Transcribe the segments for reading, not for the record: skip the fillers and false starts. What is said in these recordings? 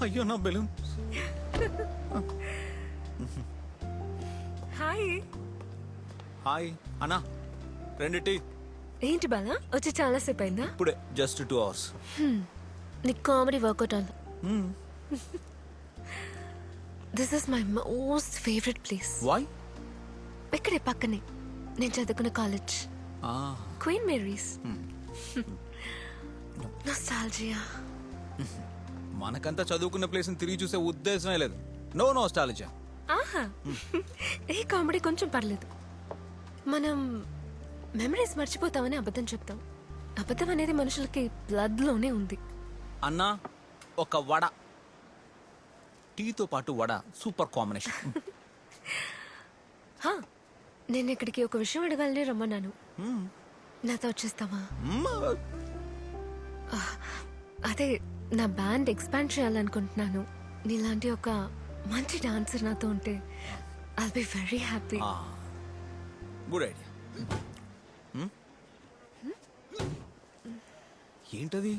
అయ్యో నా balloon. Hi. Hi అన్నా, 2 టీ. ఏంటి బాలా వచ్చి చాలా సేపు అయిందా? ఇప్పుడే జస్ట్ 2 hours. నీకు కామెడీ వర్కౌట్ అవ్వాలి. This is my most favourite place. Why? ఇక్కడే పక్కనే నేను చదువుకున్న కాలేజ్, క్వీన్ మేరీస్. నోస్టాల్జియా. మనకంతా చదువుకున్న ప్లేస్ తిరిగి చూసే ఉద్దేశమే లేదు. No nostalgia. ఆహా, ఏ కామెడీ కొంచెం పర్లేదు. మనం మెమరీస్ మర్చిపోతామని అబద్ధం చెప్తాం. అబద్ధం అనేది మనుషులకి బ్లడ్ లోనే ఉంది. అన్నా, ఒక వడ, టీతో పాటు వడ సూపర్ కాంబినేషన్. నేను ఇక్కడికి ఒక విషయం అడగాలని రమ్మన్నాను. నాతో వచ్చేస్తావా? అదే, నా బ్యాండ్ ఎక్స్పాండ్ చేయాలనుకుంటున్నాను. నీలాంటి ఒక మంచి డాన్సర్ నాతో ఉంటే I'll be very happy. Good idea. ఏంటది?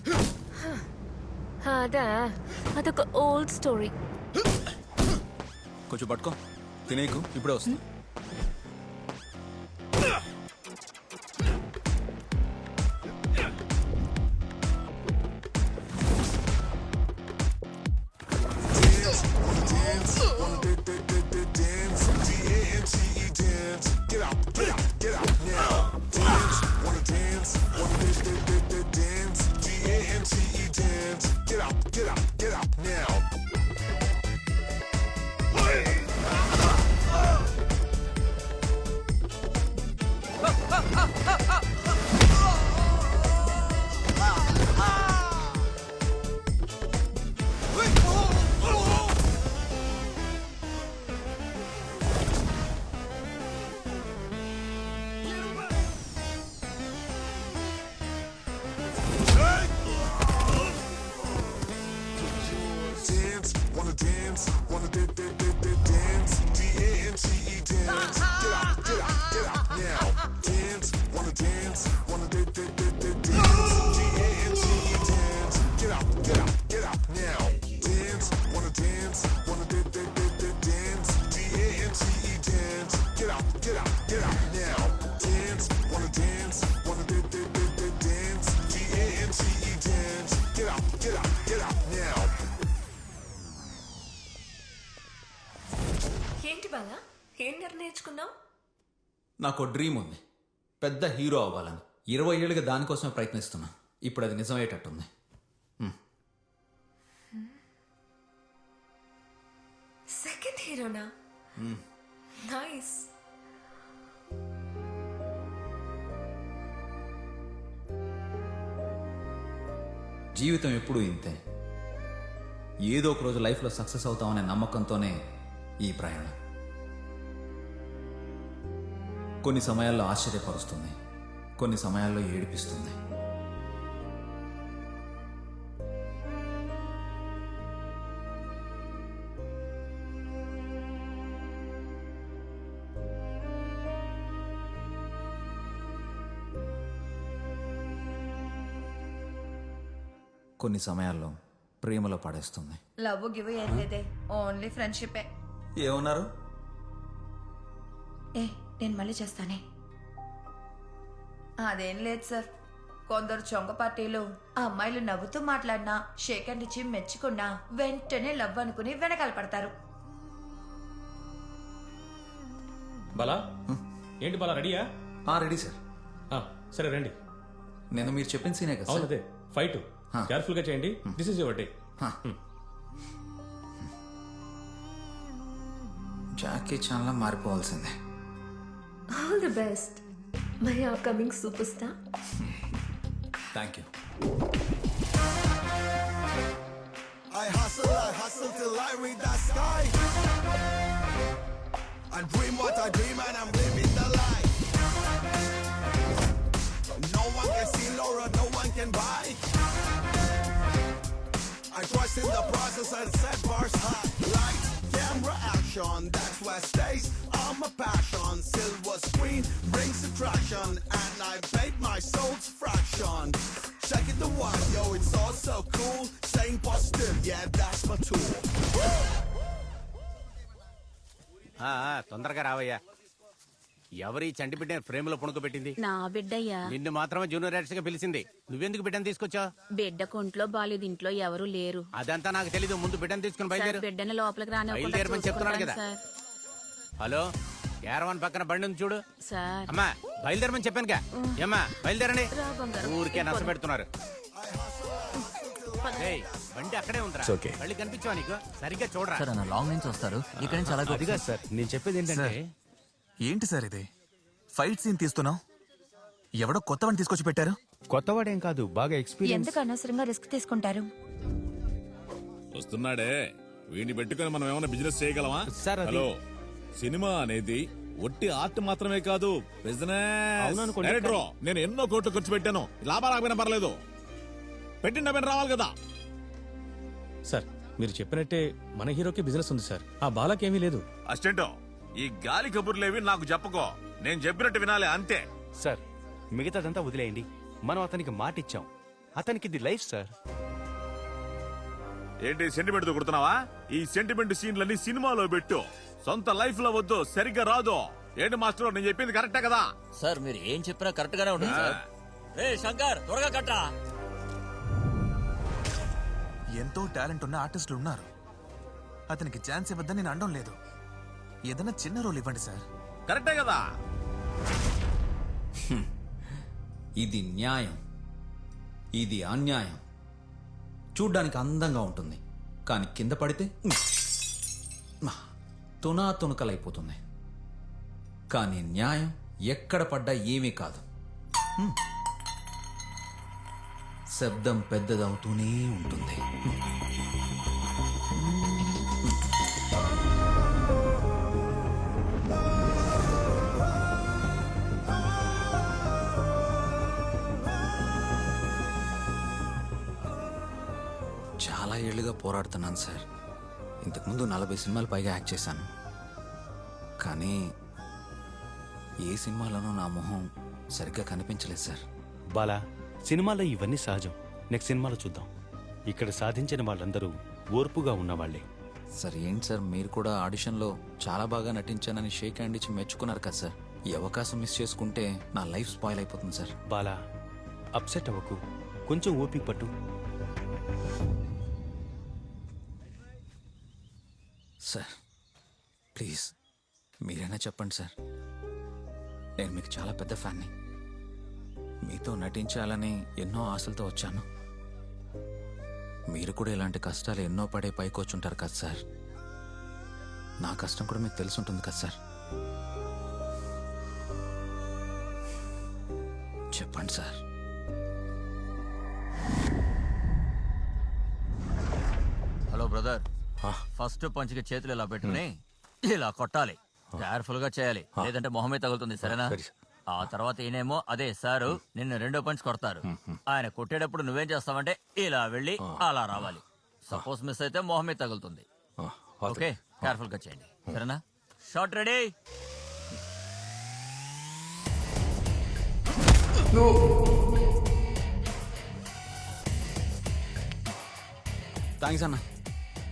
అదా, అదొక ఓల్డ్ స్టోరీ. కొంచెం పట్టుకో, తినేకు ఇప్పుడే వస్తుంది. ఏంటి బాలా, ఏం నేర్చుకున్నావు? నాకు డ్రీమ్ ఉంది, పెద్ద హీరో అవ్వాలని. 20 ఏళ్ళుగా దానికోసమే ప్రయత్నిస్తున్నా. ఇప్పుడు అది నిజమయ్యేటట్టుంది. సెకండ్ హీరోనా? నైస్. జీవితం ఎప్పుడూ ఇంతే. ఏదో ఒక రోజు లైఫ్లో సక్సెస్ అవుతామనే నమ్మకంతోనే ఈ ప్రయాణం. కొన్ని సమయాల్లో ఆశ్చర్యపరుస్తుంది, కొన్ని సమయాల్లో ఏడిపిస్తుంది. కొన్ని సమయాల్లో ప్రేమలో పడేస్తుంది. లవ్ గివ్ ఏం లేదే, ఓన్లీ ఫ్రెండ్షిపే. ఏమన్నారు? నేను మళ్ళీ చేస్తానే. అదేం లేదు సార్, కొందరు చొంగ పార్టీలు ఆ అమ్మాయిలు నవ్వుతూ మాట్లాడినా, షేక్ హ్యాండ్ ఇచ్చి మెచ్చుకున్నా వెంటనే లవ్ అనుకుని వెనకాల పడతారు. బాలా, ఏంటి బాలా, రెడీయా? Ready sir. సరే రండి. నేను మీరు చెప్పిన సీనే కదా? అవును, అదే ఫైట్. కేర్ఫుల్ గా చేయండి. This is your day. Jackie చాలా మారిపోవాల్సిందే. All the best my upcoming super star. Thank you. I hustle till I reach the sky. And dream what I dream and I'm living the life. No one can see Laura, no one can buy. I trust in the process and set bars high. Lights, camera, action, that's where stays. I'm a passion, silver screen brings attraction, and I paid my soul's fraction. Check it the one, yo, it's all so cool. Staying positive, yeah, తొందరగా రావయ్యా. ఎవరి చంటి బిడ్డని frame లో పుణుకుపెట్టింది? నా బిడ్డయ్యా. నిన్ను మాత్రమే junior artist గా పిలిచింది. నువ్వెందుకు బిడ్డను తీసుకొచ్చావు? బిడ్డ కొంట్లో బాలేదు, ఇంట్లో ఎవరు లేరు. అదంతా నాకు తెలీదు. ముందు బిడ్డను తీసుకుని సార్, బయలుదేరు. బిడ్డని లోపలికి బయలుదేరమని చెప్తున్నాను రానివ్వకుండా కదా. సార్. హలో, క్యారవాన్ పక్కన బండి ఉంది చూడు. సార్ అమ్మా బయలుదేరమని చెప్పానుగా. ఏమ్మా బయలుదేరండి. రా బంగారం. ఊరికే నష్టపెడుతున్నారు. ఏయ్, బండి అక్కడే ఉందిరా. మళ్ళీ కనిపించావా నీకు? సరిగ్గా చూడరా. సార్ అన్న లాంగ్ నుంచి వస్తారు, ఇక్కడి నుంచి అలాగే అదిగా సార్ నేను చెప్పేది ఏంటంటే, ఏంటి సార్ ఇది? ఫైట్ సీన్ తీస్తున్నాం, ఎవడో కొత్తవాడిని తీసుకొచ్చి పెట్టారు. కొత్తవాడేం కాదు, బాగా ఎక్స్పీరియన్స్. ఎందుకు అనవసరంగా రిస్క్ తీసుకుంటారు? వస్తున్నాడే, వీడిని పెట్టుకుని మనం ఏమైనా బిజినెస్ చేయగలమా? సార్, అది- హలో, సినిమా అనేది ఒట్టి ఆర్ట్ మాత్రమే కాదు, బిజినెస్. అవుననుకోండి. డైరెక్టర్, నేను ఎన్నో కోట్లు ఖర్చు పెట్టాను, లాభాలు రాకపోయినా పర్లేదు, పెట్టిన డబ్బులు రావాలి కదా. సార్ మీరు చెప్పినట్టే మన హీరోకి బిజినెస్ ఉంది సార్, ఆ బాలకేమీ లేదు. అసిస్టెంట్, ఈ గాలి కబుర్లేవి నాకు చెప్పుకో, నేను చెప్పినట్టు వినాలి అంతే. సార్ మిగతాదంతా వదిలేయండి. మనం అతనికి మాట ఇచ్చాం, అతనికి ఇది లైఫ్ సార్. ఏంటి సెంటిమెంట్ తో కుడుతున్నావా? ఈ సెంటిమెంట్ సీన్లన్నీ సినిమాలో పెట్టు, సొంత లైఫ్ లో వద్దు, సరిగ్గా రాదు. ఏంటి మాస్టర్, నేను చెప్పింది కరెక్టే కదా? సార్ మీరు ఏం చెప్పినా కరెక్ట్ గానే ఉంటుంది సార్. రే శంకర్, త్వరగా కట్టా. ఎంతో టాలెంట్ ఉన్న ఆర్టిస్టులు ఉన్నారు, అతనికి ఛాన్స్ ఇవ్వద్దని నేను అనడం లేదు. ఏదైనా చిన్న రోల్ ఇవ్వండి సార్. కరెక్టే కదా? ఇది న్యాయం, ఇది అన్యాయం. చూడ్డానికి అందంగా ఉంటుంది, కానీ కింద పడితే తునా తునకలైపోతుంది. కానీ న్యాయం ఎక్కడ పడ్డా ఏమీ కాదు, శబ్దం పెద్దదవుతూనే ఉంటుంది. చాలా ఏళ్ళుగా పోరాడుతున్నాను సార్. ఇంతకుముందు 40 సినిమాలు పైగా యాక్ట్ చేశాను, కానీ ఏ సినిమాలోనూ నా మొహం సరిగ్గా కనిపించలేదు సార్. బాలా, సినిమాలో ఇవన్నీ సహజం. నెక్స్ట్ సినిమాలో చూద్దాం. ఇక్కడ సాధించిన వాళ్ళందరూ ఓర్పుగా ఉన్నవాళ్లే. సార్ ఏంటి సార్, మీరు కూడా ఆడిషన్లో చాలా బాగా నటించానని షేక్ హ్యాండ్ ఇచ్చి మెచ్చుకున్నారు కదా సార్. ఈ అవకాశం మిస్ చేసుకుంటే నా లైఫ్ స్పాయిల్ అయిపోతుంది సార్. బాలా, అప్సెట్ అవ్వకు, కొంచెం ఓపిక పట్టు. సార్ ప్లీజ్ మీరైనా చెప్పండి సార్, నేను మీకు చాలా పెద్ద ఫ్యాన్ని. మీతో నటించాలని ఎన్నో ఆశలతో వచ్చాను. మీరు కూడా ఇలాంటి కష్టాలు ఎన్నో పడే పైకొచ్చుంటారు కదా సార్. నా కష్టం కూడా మీకు తెలుసుంటుంది కదా సార్. చెప్పండి సార్. హలో బ్రదర్, ఫస్ట్ పంచ్కి చేతులు ఇలా పెట్టుకుని ఇలా కొట్టాలి, కేర్ఫుల్ గా చేయాలి, లేదంటే మొహమే తగులుతుంది, సరేనా? ఆ తర్వాత ఈయనేమో అదే సారు నిన్ను రెండో పంచ్ కొడతారు. ఆయన కొట్టేటప్పుడు నువ్వేం చేస్తావంటే ఇలా వెళ్ళి అలా రావాలి. సపోజ్ మిస్ అయితే మొహమే తగులుతుంది. ఓకే, కేర్ఫుల్ గా చేయండి, సరేనా? Shot ready. థ్యాంక్స్ అన్న.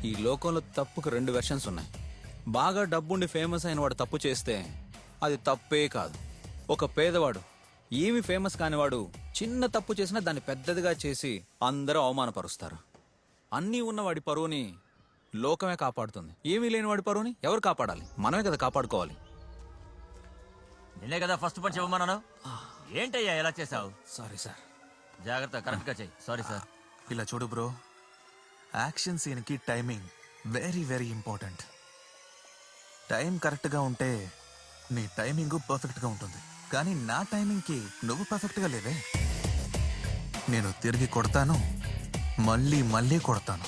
ఈ లోకంలో తప్పుకు 2 వెర్షన్స్ ఉన్నాయి. బాగా డబ్బుండి ఫేమస్ అయిన వాడు తప్పు చేస్తే అది తప్పే కాదు. ఒక పేదవాడు, ఏమి ఫేమస్ కానివాడు చిన్న తప్పు చేసినా దాన్ని పెద్దదిగా చేసి అందరూ అవమానపరుస్తారు. అన్నీ ఉన్నవాడి పరువుని లోకమే కాపాడుతుంది, ఏమీ లేని వాడి పరువుని ఎవరు కాపాడాలి? మనమే కదా కాపాడుకోవాలి. నిన్నే కదా ఫస్ట్ పంచ్ ఇవ్వమన్నాను, ఏంటయ్యా ఎలా చేసావు? Sorry sir. జాగ్రత్త, కరెక్ట్ గా చెయ్యి. Sorry sir. ఇలా చూడు బ్రో, యాక్షన్ సీన్కి timing very very important. Time కరెక్ట్గా ఉంటే నీ టైమింగ్ పర్ఫెక్ట్గా ఉంటుంది, కానీ నా టైమింగ్కి నువ్వు పర్ఫెక్ట్గా లేవే. నేను తిరిగి కొడతాను, మళ్ళీ మళ్ళీ కొడతాను,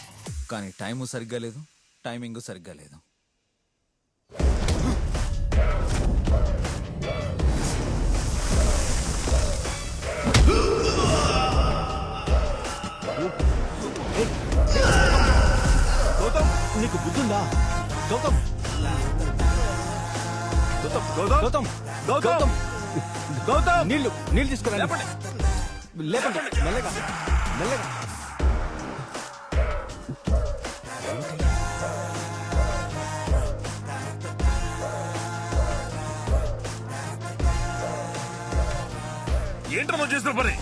కానీ టైము సరిగ్గా లేదు, టైమింగ్ సరిగ్గా లేదు. నీకు బుద్ధుందా? గౌతమ్, గౌతమ్, గౌతమ్, గౌతమ్, నీళ్లు తీసుకురా. లేపండి, మెల్లగా మెల్లగా. ఏంటో నువ్వు చేసిన పని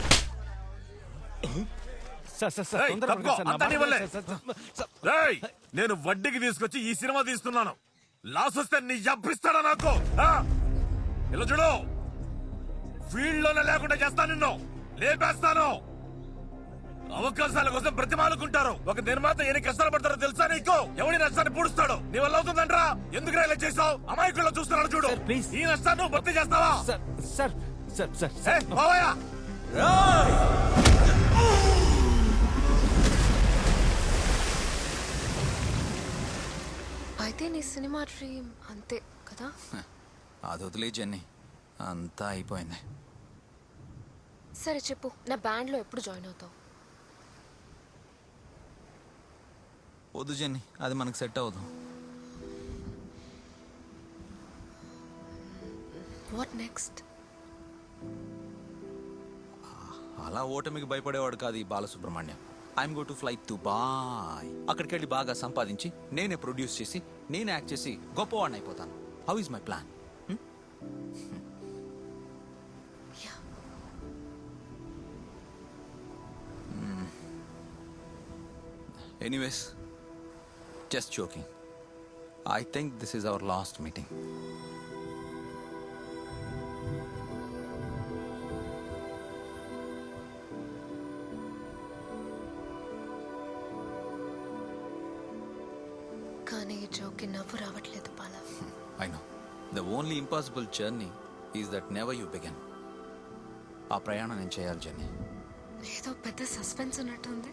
సార్ సార్ సార్ ఏయ్, తొందరగా తప్పుకో, సార్, నా అంతా నీ మాట వల్లే. Sir, sir, sir. రేయ్, నేను వడ్డీకి తీసుకొచ్చి ఈ సినిమా తీస్తున్నాను. లాస్ వస్తే నీ అప్పిస్తాడా నాకు ఆ? ఇలా చూడు, ఫీల్డ్ లోనే లేకుండా చేస్తాను, నిన్ను లేపేస్తాను. అవకాశాల కోసం బ్రతిమాలుకుంటారు. ఒక నిర్మాత ఎన్ని కష్టాలు పడతారో తెలుసా నీకు? ఎవడి నష్టాన్ని పూడుస్తాడు? నీ వల్ల అవుతుందంట్రా? ఎందుకు ఇలా చేసావు? అమాయకుల్లో చూస్తున్నాడు చూడు. Sir, please. ఈ నష్టాన్ని నువ్వు భర్తీ చేస్తావా? సార్ సార్ సార్ సార్ ఏ, సార్ బావయ్య! అయితే నీ సినిమా డ్రీమ్ అంతే కదా? అది వదిలే జెన్నీ, అంతా అయిపోయింది. సరే చెప్పు, నా బ్యాండ్లో ఎప్పుడు జాయిన్ అవుతావు? వద్దు జెన్నీ, అది మనకు సెట్ అవ్వదు. What next? అలా ఓటమికి భయపడేవాడు కాదు ఈ Balasubrahmanyam. I'm go to fly Dubai. అక్కడికి వెళ్ళి బాగా సంపాదించి నేనే ప్రొడ్యూస్ చేసి నేనే యాక్ట్ చేసి గొప్పవాడిని అయిపోతాను. How is my plan? Anyways, just joking. I think this is our last meeting. కానీ ఈ జోక్కి నవ్వు రావట్లేదు బాల. I know. The only impossible journey is that never you begin. ఆ ప్రయాణం నేను చేయాలి జర్నీ. ఏదో పెద్ద సస్పెన్స్ ఉన్నట్టుంది.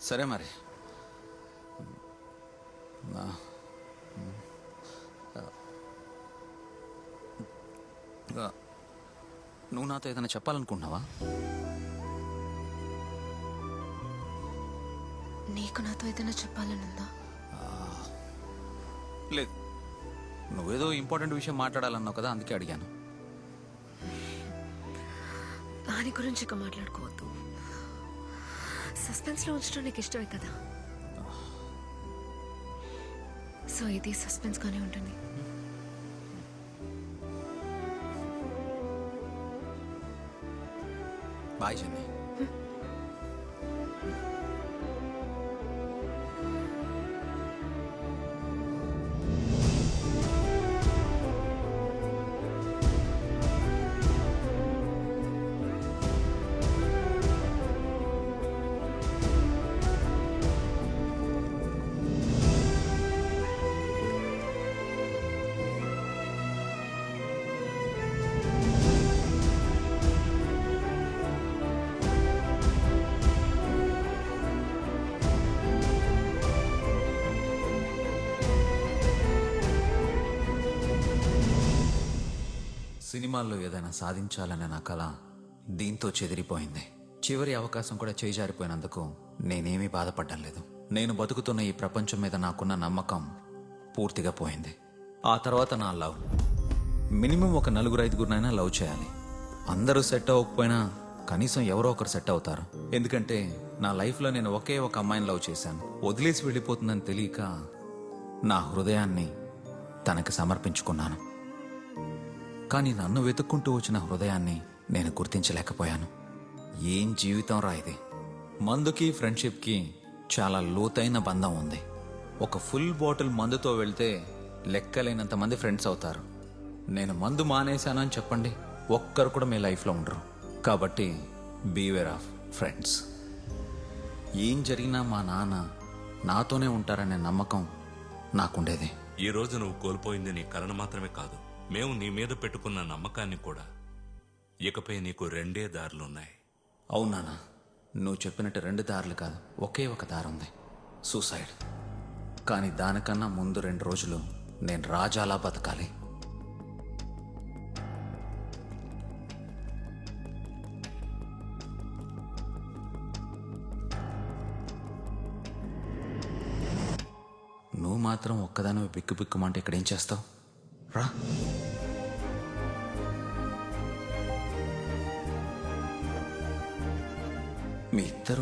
సరే మరి. నువ్వు నాతో ఏదైనా చెప్పాలనుకుంటున్నావా? నీకు నాతో ఏదైనా చెప్పాలనుందా? లేదు, నువ్వేదో ఇంపార్టెంట్ విషయం మాట్లాడాలన్నావు కదా, అందుకే అడిగాను. దాని గురించి ఇక మాట్లాడుకోవద్దు. సస్పెన్స్లో ఉంచడం నీకు ఇష్టమే కదా, సో ఇది సస్పెన్స్గానే ఉంటుంది. Boy journey. సినిమాల్లో ఏదైనా సాధించాలనే నా కల దీంతో చెదిరిపోయింది. చివరి అవకాశం కూడా చేజారిపోయినందుకు నేనేమీ బాధపడ్డం లేదు. నేను బతుకుతున్న ఈ ప్రపంచం మీద నాకున్న నమ్మకం పూర్తిగా పోయింది. ఆ తర్వాత నా లవ్. మినిమం ఒక 4-5గురినైనా లవ్ చేయాలి. అందరూ సెట్ అవ్వకపోయినా కనీసం ఎవరో ఒకరు సెట్ అవుతారు. ఎందుకంటే నా లైఫ్లో నేను ఒకే ఒక అమ్మాయిని లవ్ చేశాను. వదిలేసి వెళ్ళిపోతుందని తెలియక నా హృదయాన్ని తనకి సమర్పించుకున్నాను. కానీ నన్ను వెతుక్కుంటూ వచ్చిన హృదయాన్ని నేను గుర్తించలేకపోయాను. ఏం జీవితం రా ఇది. మందుకి ఫ్రెండ్షిప్కి చాలా లోతైన బంధం ఉంది. ఒక ఫుల్ బాటిల్ మందుతో వెళ్తే లెక్కలేనంత మంది ఫ్రెండ్స్ అవుతారు. నేను మందు మానేశాను అని చెప్పండి, ఒక్కరు కూడా మీ లైఫ్లో ఉండరు. కాబట్టి బీవేర్ ఆఫ్ ఫ్రెండ్స్. ఏం జరిగినా మా నాన్న నాతోనే ఉంటారనే నమ్మకం నాకుండేది. ఈ రోజు నువ్వు కోల్పోయింది నీ కలను మాత్రమే కాదు, మేము నీ మీద పెట్టుకున్న నమ్మకాన్ని కూడా. ఇకపై నీకు 2 దారులున్నాయి. అవునా? నువ్వు చెప్పినట్టు 2 దారులు కాదు, ఒకే ఒక దారి ఉంది, సూసైడ్. కానీ దానికన్నా ముందు 2 రోజులు నేను రాజాలా బతకాలి. నువ్వు మాత్రం ఒక్కదానివి బిక్కు బిక్కుమంటే ఇక్కడేం చేస్తావు? రా. మీ ఇద్దరు